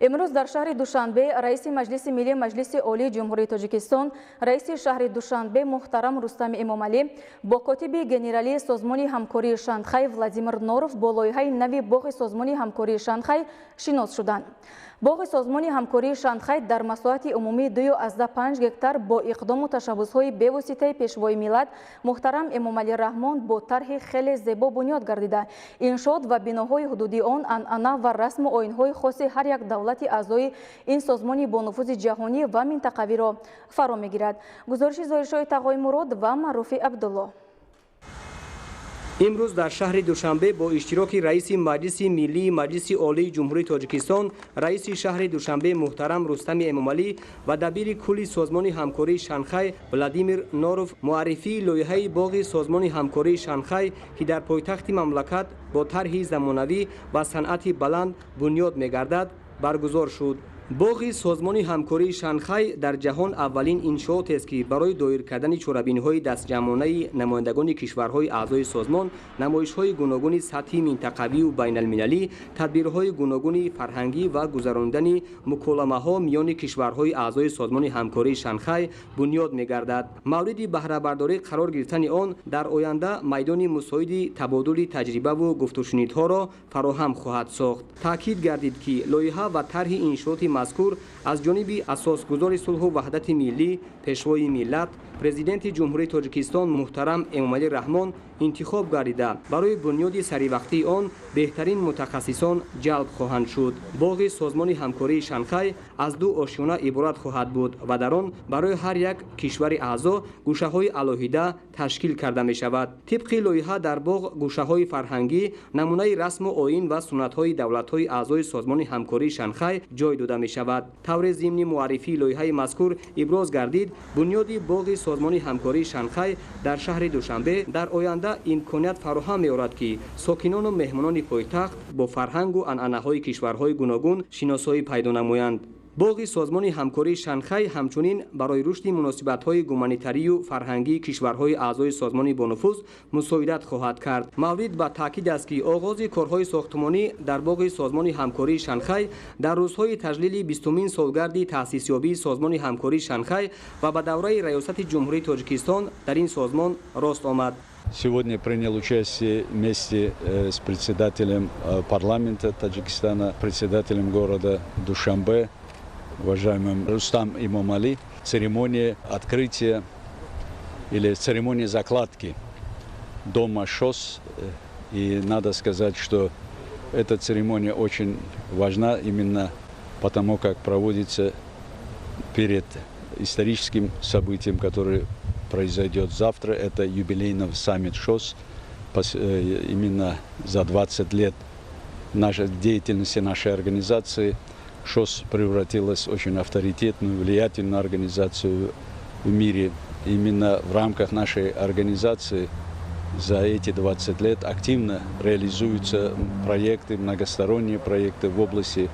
امروز در شهر دوشنبه رئیس مجلس ملی مجلس عالی جمهوری تاجیکستان رئیس شهر دوشنبه محترم رستم امامعلی با کاتب گنرالی سازمان همکاری شانگهای ولادیمیر نوروف با لایحه نوی باغ سازمان همکاری شانگهای شناس شدند. باغ سازمان همکاری شانگهای در مساحت عمومی 2.5 گکتار با اقدام و تشبس‌های به‌واسطه پیشوای ملت محترم امامعلی رحمان با طرح خیلی زیبا بنیاد گردیده. انشاء و بناهای حدودی آن عنعنه و رسم و آیین‌های خاص هر یک دولت اعضای این سازمان با نفوذ جهانی و منطقوی را فرا می‌گیرد. گزارش ظاهرشاه تقای مراد و معروف عبدالله. امروز در شهر دوشنبه با اشتراک رئیس مجلس ملی مجلس عالی جمهوری تاجیکستان رئیس شهر دوشنبه محترم رستم امامعلی و دبیر کل سازمان همکاری شانگهای ولادیمیر نوروف معرفی لایحه باغ سازمان همکاری شانگهای که در پایتخت مملکت با طرح زمانوی و صنعت بلند بنیاد می‌گردد برگزار شد. باغ سازمان همکاری شانگهای در جهان اولین انشاءات است که برای دایر کردن چوربین‌های دستجمعانه نمایندگان کشورهای اعضای سازمان، نمایش‌های گوناگون سطحی منطقوی و بین المللی، تدبیرهای گوناگون فرهنگی و گذراندن مکالمه‌ها میان کشورهای اعضای سازمان همکاری شانگهای بنیاد می‌گردد. مورد بهره برداری قرار گرفتن آن در آینده میدان مساعد تبادل تجربه و گفت و شنیدها را فراهم خواهد ساخت. تاکید گردید که لایحه و طرح انشاءات مذکور از جانب اساسگزار صلح و وحدت ملی پیشوای ملت پرزیدنت جمهوری تاجیکستان محترم امامعلی رحمان انتخاب گردیده برای بنیاد سریوقتی آن بهترین متخصصان جلب خواهند شد. باغ سازمان همکاری شانگهای از 2 آشیانه عبارت خواهد بود و در آن برای هر یک کشور اعضا گوشه‌های علاهیده تشکیل کرده می شود. طبق لایحه در باغ گوشه‌های فرهنگی نمونه رسم و آیین و سنت‌های دولت‌های اعضای سازمان همکاری شانگهای جای داده می شود. طور ضمن معرفی لایحه مذکور ابراز گردید بنیاد باغ سازمان همکاری شانگهای در شهر دوشنبه در آینده امکانیت فراهم می‌آورد که ساکنان و مهمانان پایتخت با فرهنگ و عنعنه‌های کشورهای گوناگون شناسایی پیدا نمایند. باغ سازمان همکاری شانگهای همچنین برای رشد مناسبت‌های گومانیتری و فرهنگی کشورهای اعضای سازمان با نفوذ مساعدت خواهد کرد. مورد به تاکید است که آغاز کارهای ساختمانی در باغ سازمان همکاری شانگهای در روزهای تجلیل 20مین سالگرد تأسیس یابی سازمان همکاری شانگهای و به دوره ریاست جمهوری تاجیکستان در این سازمان راست آمد. Сегодня принял участие вместе с председателем парламента Таджикистана, председателем города Душанбе, уважаемым Рустам Эмомали, церемония открытия или церемония закладки дома ШОС. И надо сказать, что эта церемония очень важна именно потому, как проводится перед историческим событием, которое произойдет завтра. Это юбилейный саммит ШОС. Именно за 20 лет нашей деятельности нашей организации ШОС превратилась в очень авторитетную, влиятельную организацию в мире. Именно в рамках нашей организации за эти 20 лет активно реализуются проекты, многосторонние проекты в области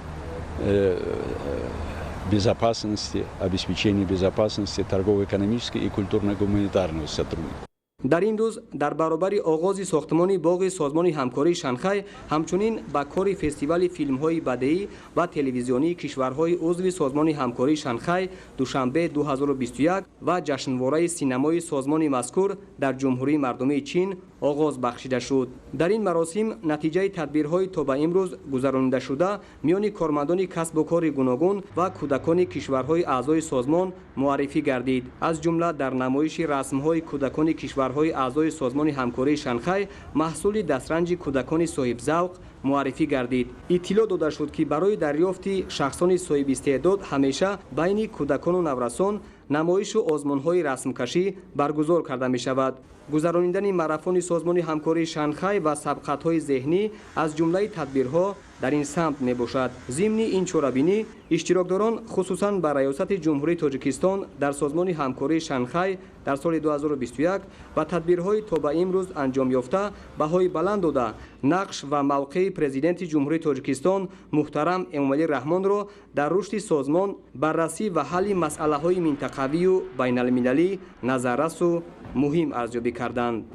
безопасности, обеспечения безопасности, торгово-экономической и культурно-гуманитарного сотрудничества. در این روز در برابر آغاز ساختمان باغ سازمان همکاری شانگهای همچنین با کار فستیوال فیلم‌های بدیعی و تلویزیونی کشورهای عضو سازمان همکاری شانگهای دوشنبه 2021 و جشنواره سینمای سازمان مذکور در جمهوری مردمی چین آغاز بخشیده شد. در این مراسم نتیجه تدبیرهای تا به امروز گذرانده شده میان کارمندان کسب و کار گوناگون و کودکان کشورهای اعضای سازمان معرفی گردید. از جمله در نمایش رسم‌های کودکان کشورهای اعضای سازمان همکاری شانگهای محصول دسترنج کودکان صاحب ذوق معرفی گردید. اطلاع داده شد که برای دریافت شخصان صاحب استعداد همیشه بین کودکان و نورسان نمایش و آزمون‌های رسمکشی برگزار کرده می شود. گذراندن ماراتون سازمان همکاری شانگهای و سبقت‌های ذهنی از جمله تدبیرها در این سمت می باشد. ضمن این چوربینی اشتراکداران خصوصاً به ریاست جمهوری تاجیکستان در سازمان همکاری شانگهای در سال 2021 و تدبیرهای تا به امروز انجام یافته بهای بلند داده نقش و موقع پرزیدنت جمهوری تاجیکستان محترم امامعلی رحمان را در رشد سازمان بررسی و حل مسائل منطقوی و بین المللی نظررس و مهم ارزیابی کردند.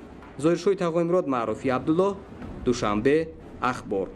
ظاهرشاه تقای مراد معروفی عبدالله دوشنبه اخبار.